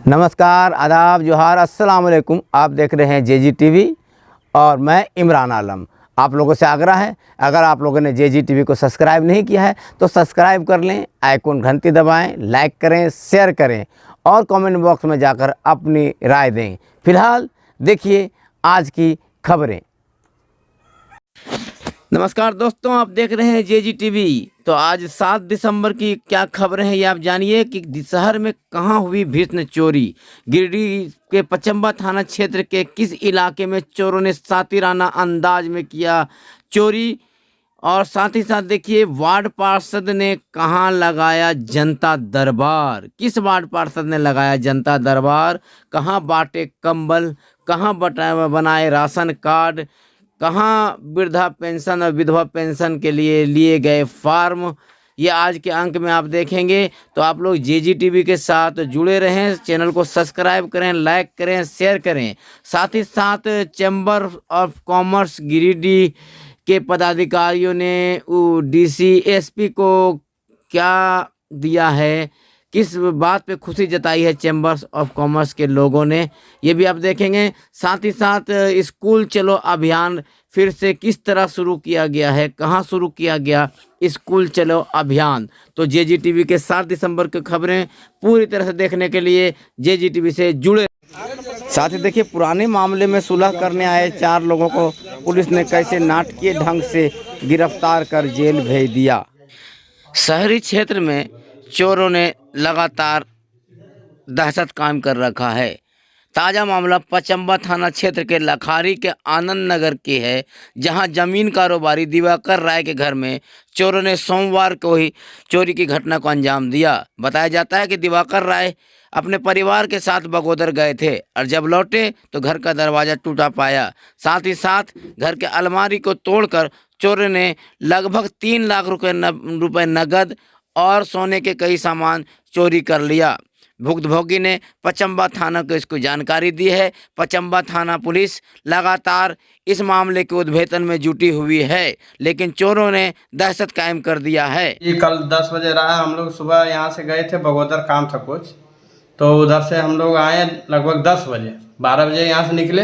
नमस्कार, आदाब, जोहार, अस्सलाम वालेकुम। आप देख रहे हैं जेजी टीवी और मैं इमरान आलम। आप लोगों से आग्रह है, अगर आप लोगों ने जेजी टीवी को सब्सक्राइब नहीं किया है तो सब्सक्राइब कर लें, आइकॉन घंटी दबाएं, लाइक करें, शेयर करें और कमेंट बॉक्स में जाकर अपनी राय दें। फिलहाल देखिए आज की खबरें। नमस्कार दोस्तों, आप देख रहे हैं जेजी टीवी। तो आज 7 दिसंबर की क्या खबरें हैं ये आप जानिए कि शहर में कहां हुई भीषण चोरी। गिरिडीह के पचम्बा थाना क्षेत्र के किस इलाके में चोरों ने सातिराना अंदाज में किया चोरी, और साथ ही साथ देखिए वार्ड पार्षद ने कहां लगाया जनता दरबार। किस वार्ड पार्षद ने लगाया जनता दरबार, कहां बांटे कंबल, कहां बनाए राशन कार्ड, कहाँ वृद्धा पेंशन और विधवा पेंशन के लिए गए फार्म, ये आज के अंक में आप देखेंगे। तो आप लोग जेजी टीवी के साथ जुड़े रहें, चैनल को सब्सक्राइब करें, लाइक करें, शेयर करें। साथ ही साथ चैम्बर ऑफ कॉमर्स गिरिडीह के पदाधिकारियों ने डीसी एसपी को क्या दिया है, किस बात पे खुशी जताई है चैम्बर्स ऑफ कॉमर्स के लोगों ने, ये भी आप देखेंगे। साथ ही साथ स्कूल चलो अभियान फिर से किस तरह शुरू किया गया है, कहां शुरू किया गया स्कूल चलो अभियान। तो जेजी टीवी के 7 दिसंबर की खबरें पूरी तरह से देखने के लिए जेजी टीवी से जुड़े। साथ ही देखिए पुराने मामले में सुलह करने आए 4 लोगों को पुलिस ने कैसे नाटकीय ढंग से गिरफ्तार कर जेल भेज दिया। शहरी क्षेत्र में चोरों ने लगातार दहशत कायम कर रखा है। ताज़ा मामला पचम्बा थाना क्षेत्र के लखारी के आनंद नगर की है, जहां जमीन कारोबारी दिवाकर राय के घर में चोरों ने सोमवार को ही चोरी की घटना को अंजाम दिया। बताया जाता है कि दिवाकर राय अपने परिवार के साथ बगोदर गए थे और जब लौटे तो घर का दरवाज़ा टूटा पाया। साथ ही साथ घर के अलमारी को तोड़कर चोरों ने लगभग 3 लाख रुपए नगद और सोने के कई सामान चोरी कर लिया। भुक्तभोगी ने पचम्बा थाना को इसको जानकारी दी है। पचम्बा थाना पुलिस लगातार इस मामले के उद्भेदन में जुटी हुई है, लेकिन चोरों ने दहशत कायम कर दिया है। ये कल 10 बजे रहा, हम लोग सुबह यहाँ से गए थे बगोदर, काम था कुछ, तो उधर से हम लोग आए लगभग 10 बजे। 12 बजे यहाँ से निकले,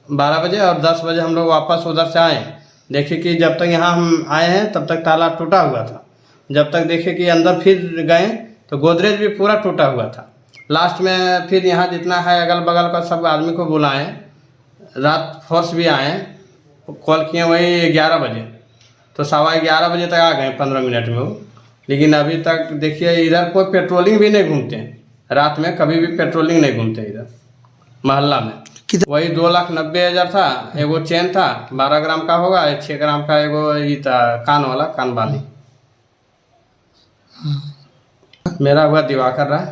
12 बजे और 10 बजे हम लोग वापस उधर से आए। देखे कि जब तक यहाँ हम आए हैं तब तक ताला टूटा हुआ था। जब तक देखे कि अंदर फिर गए तो गोदरेज भी पूरा टूटा हुआ था। लास्ट में फिर यहाँ जितना है अगल बगल का सब आदमी को बुलाएं, रात फोर्स भी आए, कॉल किए वही 11 बजे, तो 11:15 बजे तक आ गए 15 मिनट में वो। लेकिन अभी तक देखिए इधर कोई पेट्रोलिंग भी नहीं घूमते, रात में कभी भी पेट्रोलिंग नहीं घूमते इधर मोहल्ला में। वही 2,90,000 था, एगो चेन था 12 ग्राम का होगा, 6 ग्राम का एगो ये था कान वाला, कान वाली। मेरा हुआ दिवाकर राय।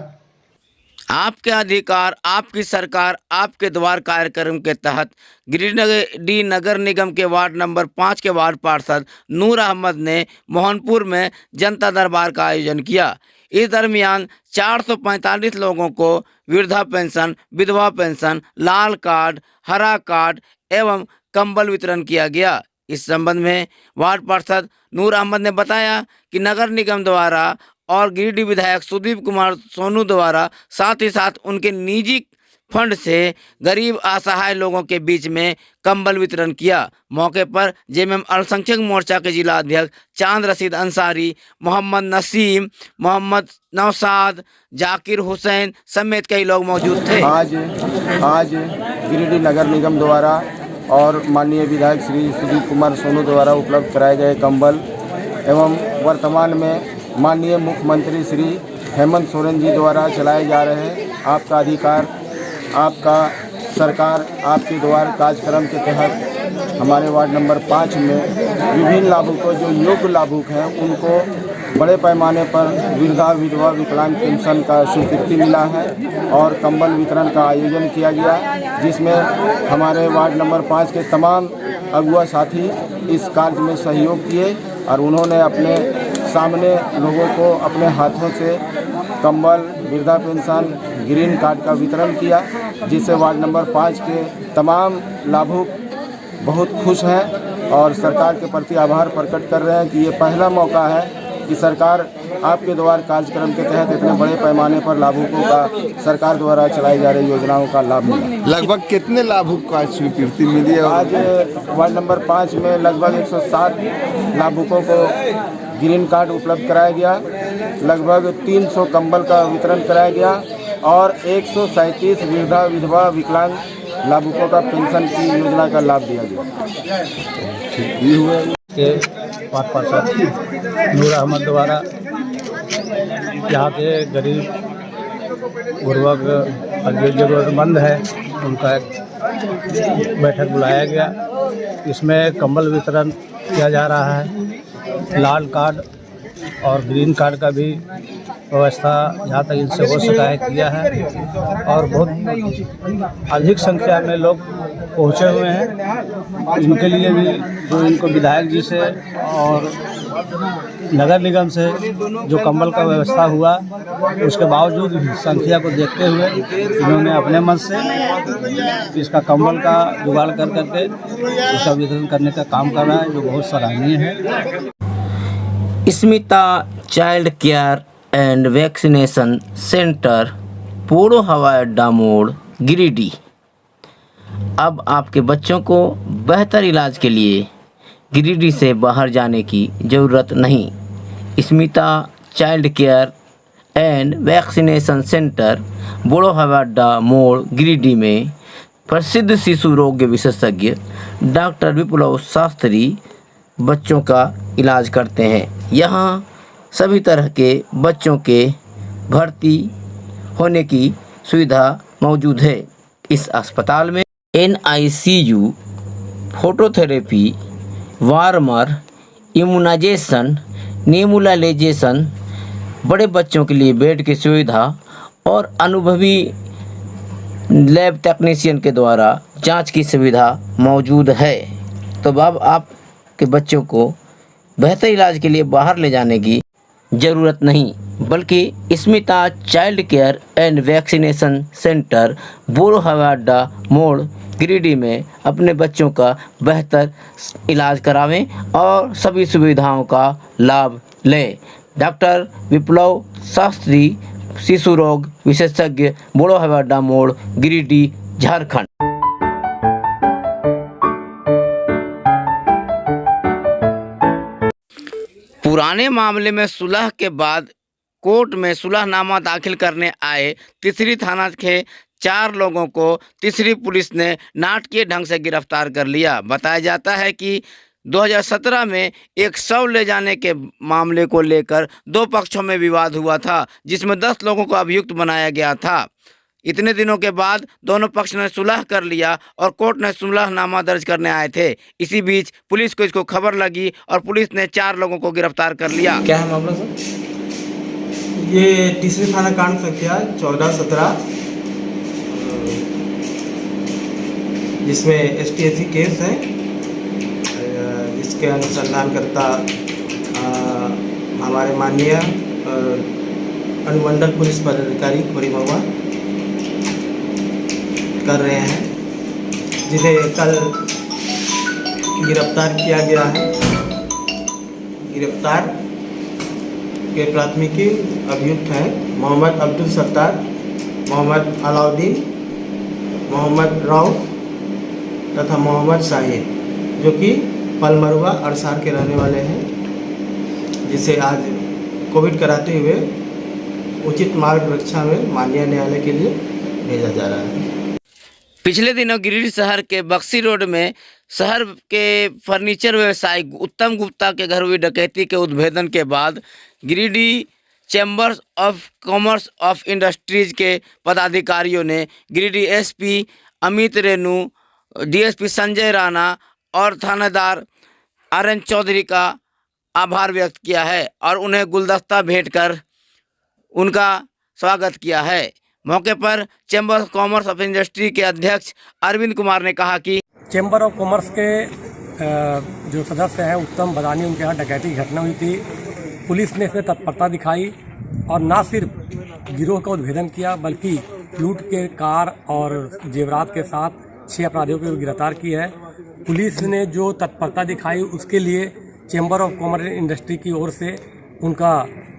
आपके अधिकार आपकी सरकार आपके द्वार कार्यक्रम के तहत गिरिडीह नगर निगम के वार्ड नंबर 5 के वार्ड पार्षद नूर अहमद ने मोहनपुर में जनता दरबार का आयोजन किया। इस दरमियान 445 लोगों को वृद्धा पेंशन, विधवा पेंशन, लाल कार्ड, हरा कार्ड एवं कंबल वितरण किया गया। इस संबंध में वार्ड पार्षद नूर अहमद ने बताया कि नगर निगम द्वारा और गिरिडीह विधायक सुदीप कुमार सोनू द्वारा साथ ही साथ उनके निजी फंड से गरीब असहाय लोगों के बीच में कंबल वितरण किया। मौके पर जेएमएम अल्पसंख्यक मोर्चा के जिला अध्यक्ष चांद रशीद अंसारी, मोहम्मद नसीम, मोहम्मद नौसाद, जाकिर हुसैन समेत कई लोग मौजूद थे। आज गिरिडीह नगर निगम द्वारा और माननीय विधायक श्री सुदीप कुमार सोनू द्वारा उपलब्ध कराए गए कंबल एवं वर्तमान में माननीय मुख्यमंत्री श्री हेमंत सोरेन जी द्वारा चलाए जा रहे आपका अधिकार आपका सरकार आपके द्वार कार्यक्रम के तहत हमारे वार्ड नंबर 5 में विभिन्न लाभुकों जो योग्य लाभुक हैं उनको बड़े पैमाने पर वृद्धा विधवा विकलांग पेंशन का स्वीकृति मिला है और कंबल वितरण का आयोजन किया गया, जिसमें हमारे वार्ड नंबर 5 के तमाम अगुआ साथी इस कार्य में सहयोग किए और उन्होंने अपने सामने लोगों को अपने हाथों से कंबल, वृद्धा पेंशन, ग्रीन कार्ड का वितरण किया, जिससे वार्ड नंबर 5 के तमाम लाभुक बहुत खुश हैं और सरकार के प्रति आभार प्रकट कर रहे हैं कि ये पहला मौका है कि सरकार आपके द्वार कार्यक्रम के तहत इतने बड़े पैमाने पर लाभुकों का सरकार द्वारा चलाई जा रही योजनाओं का लाभ मिला। लगभग कितने लाभुक को आज स्वीकृति मिली है? आज वार्ड नंबर 5 में लगभग 107 लाभुकों को ग्रीन कार्ड उपलब्ध कराया गया, लगभग 300 कंबल का वितरण कराया गया और 137 वृद्धा विधवा विकलांग लाभुकों का पेंशन की योजना का लाभ दिया गया। के वार्ड पार्षद नूर अहमद द्वारा यहाँ के गरीब गुरबक और जो ज़रूरतमंद है उनका एक बैठक बुलाया गया। इसमें कंबल वितरण किया जा रहा है। लाल कार्ड और ग्रीन कार्ड का भी व्यवस्था जहाँ तक इनसे हो सका है किया है और बहुत अधिक संख्या में लोग पहुँचे हुए हैं। इनके लिए भी जो इनको विधायक जी से और नगर निगम से जो कंबल का व्यवस्था हुआ, उसके बावजूद भी संख्या को देखते हुए इन्होंने अपने मन से इसका कंबल का जुगाड़ कर करके इसका वितरण करने का काम कर रहा है, जो बहुत सराहनीय है। Smita child care and vaccination centre, Podo हवाई अड्डा मोड़, गिरिडीह। अब आपके बच्चों को बेहतर इलाज के लिए गिरिडीह से बाहर जाने की ज़रूरत नहीं। Smita child care and vaccination centre, Podo हवाई अड्डा मोड़, गिरिडीह में प्रसिद्ध शिशु रोग विशेषज्ञ डॉक्टर विप्लव शास्त्री बच्चों का इलाज करते हैं। यहाँ सभी तरह के बच्चों के भर्ती होने की सुविधा मौजूद है। इस अस्पताल में NICU, phototherapy, warmer, immunisation, nebulisation, बड़े बच्चों के लिए बेड की सुविधा और अनुभवी लैब टेक्नीशियन के द्वारा जांच की सुविधा मौजूद है। तो अब आपके बच्चों को बेहतर इलाज के लिए बाहर ले जाने की ज़रूरत नहीं, बल्कि Smita child care and vaccination centre, Podo हवाई अड्डा मोड़, गिरिडीह में अपने बच्चों का बेहतर इलाज करावें और सभी सुविधाओं का लाभ लें। डॉक्टर विप्लव शास्त्री, शिशु रोग विशेषज्ञ, पोड़ो हवाई अड्डा मोड़, गिरिडीह, झारखंड। पुराने मामले में सुलह के बाद कोर्ट में सुलहनामा दाखिल करने आए तीसरी थाना के 4 लोगों को तीसरी पुलिस ने नाटकीय ढंग से गिरफ्तार कर लिया। बताया जाता है कि 2017 में एक शव ले जाने के मामले को लेकर 2 पक्षों में विवाद हुआ था, जिसमें 10 लोगों को अभियुक्त बनाया गया था। इतने दिनों के बाद दोनों पक्ष ने सुलह कर लिया और कोर्ट ने सुलहनामा दर्ज करने आए थे। इसी बीच पुलिस को इसको खबर लगी और पुलिस ने 4 लोगों को गिरफ्तार कर लिया। क्या है मामला सर? ये तीसरी थाना कांड संख्या 14-17, जिसमें STSC केस है। इसके अनुसंधानकर्ता हमारे माननीय अनुमंडल पुलिस पदाधिकारी खोरी महुआ कर रहे हैं, जिन्हें कल गिरफ्तार किया गया है। गिरफ्तार के प्राथमिकी अभियुक्त हैं मोहम्मद अब्दुल सत्तार, मोहम्मद अलाउद्दीन, मोहम्मद राउफ तथा मोहम्मद शाहिद, जो कि पलमरुआ अरसार के रहने वाले हैं, जिसे आज कोविड कराते हुए उचित मार्गदर्शन में माननीय न्यायालय के लिए भेजा जा रहा है। पिछले दिनों गिरिडीह शहर के बक्सी रोड में शहर के फर्नीचर व्यवसायी उत्तम गुप्ता के घर हुई डकैती के उद्भेदन के बाद Giridih chambers of commerce of industries के पदाधिकारियों ने गिरिडीह SP अमित रेणु, DSP संजय राणा और थानेदार RN चौधरी का आभार व्यक्त किया है और उन्हें गुलदस्ता भेंट कर उनका स्वागत किया है। मौके पर chamber of commerce of industry के अध्यक्ष अरविंद कुमार ने कहा कि चैम्बर ऑफ कॉमर्स के जो सदस्य हैं उत्तम बदानी, उनके यहाँ डकैती की घटना हुई थी। पुलिस ने इसमें तत्परता दिखाई और न सिर्फ गिरोह का उद्भेदन किया, बल्कि लूट के कार और जेवरात के साथ 6 अपराधियों को गिरफ्तार की है। पुलिस ने जो तत्परता दिखाई उसके लिए चैम्बर ऑफ कॉमर्स इंडस्ट्री की ओर से उनका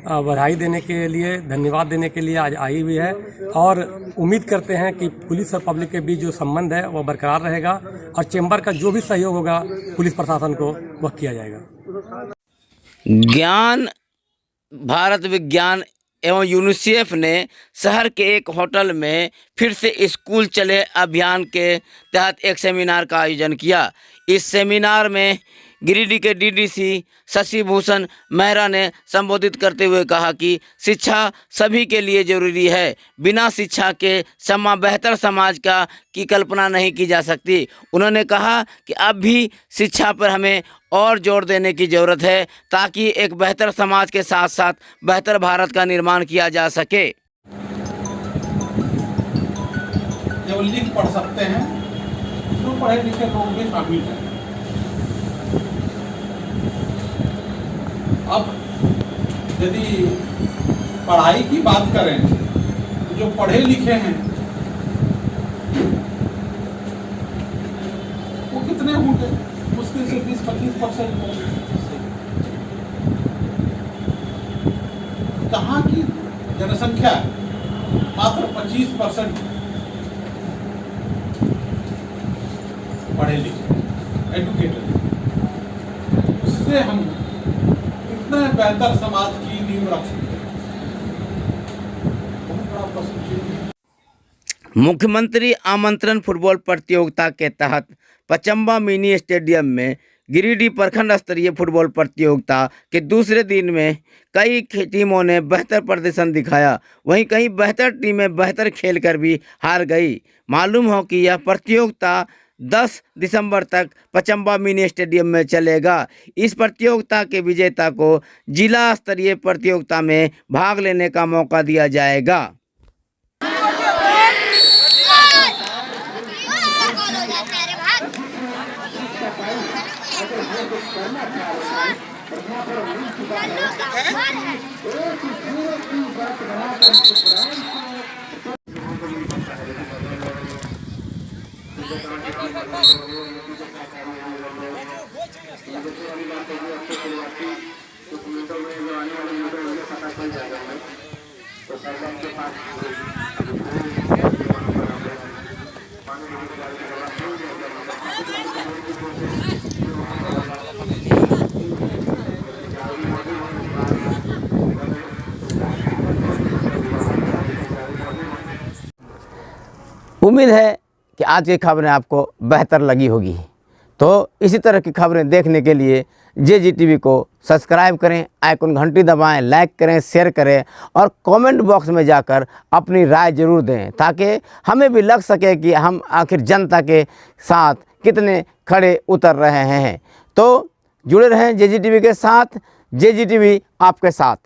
बधाई देने के लिए, धन्यवाद देने के लिए आज आई हुई है और उम्मीद करते हैं कि पुलिस और पब्लिक के बीच जो संबंध है वो बरकरार रहेगा और चैम्बर का जो भी सहयोग होगा पुलिस प्रशासन को वह किया जाएगा। ज्ञान भारत विज्ञान एवं यूनिसेफ ने शहर के एक होटल में फिर से स्कूल चले अभियान के तहत एक सेमिनार का आयोजन किया। इस सेमिनार में गिरिडीह के डीडीसी शशि भूषण मेहरा ने संबोधित करते हुए कहा कि शिक्षा सभी के लिए जरूरी है। बिना शिक्षा के बेहतर समाज की कल्पना नहीं की जा सकती। उन्होंने कहा कि अब भी शिक्षा पर हमें और जोर देने की ज़रूरत है ताकि एक बेहतर समाज के साथ साथ बेहतर भारत का निर्माण किया जा सके। केवल लिख पढ़ सकते हैं, जो पढ़े लिखे लोग भी शामिल हैं। अब यदि पढ़ाई की बात करें तो जो पढ़े लिखे हैं वो कितने होंगे? मुश्किल से 20-25% होंगे। कहाँ की जनसंख्या मात्र 25% पढ़े लिखे एडुकेटेड। उससे हम कितना बेहतर समाज की नींव रख सकते हैं। बहुत बड़ा प्रश्न। मुख्यमंत्री आमंत्रण फुटबॉल प्रतियोगिता के तहत पचम्बा मिनी स्टेडियम में गिरिडीह प्रखंड स्तरीय फुटबॉल प्रतियोगिता के दूसरे दिन में कई टीमों ने बेहतर प्रदर्शन दिखाया। वहीं कई बेहतर टीमें बेहतर खेलकर भी हार गई। मालूम हो कि यह प्रतियोगिता 10 दिसंबर तक पचम्बा मिनी स्टेडियम में चलेगा। इस प्रतियोगिता के विजेता को जिला स्तरीय प्रतियोगिता में भाग लेने का मौका दिया जाएगा। उम्मीद है कि आज की खबरें आपको बेहतर लगी होगी। तो इसी तरह की खबरें देखने के लिए JGTV को सब्सक्राइब करें, आइकन घंटी दबाएं, लाइक करें, शेयर करें और कमेंट बॉक्स में जाकर अपनी राय ज़रूर दें ताकि हमें भी लग सके कि हम आखिर जनता के साथ कितने खड़े उतर रहे हैं। तो जुड़े रहें JGTV के साथ। JGTV आपके साथ।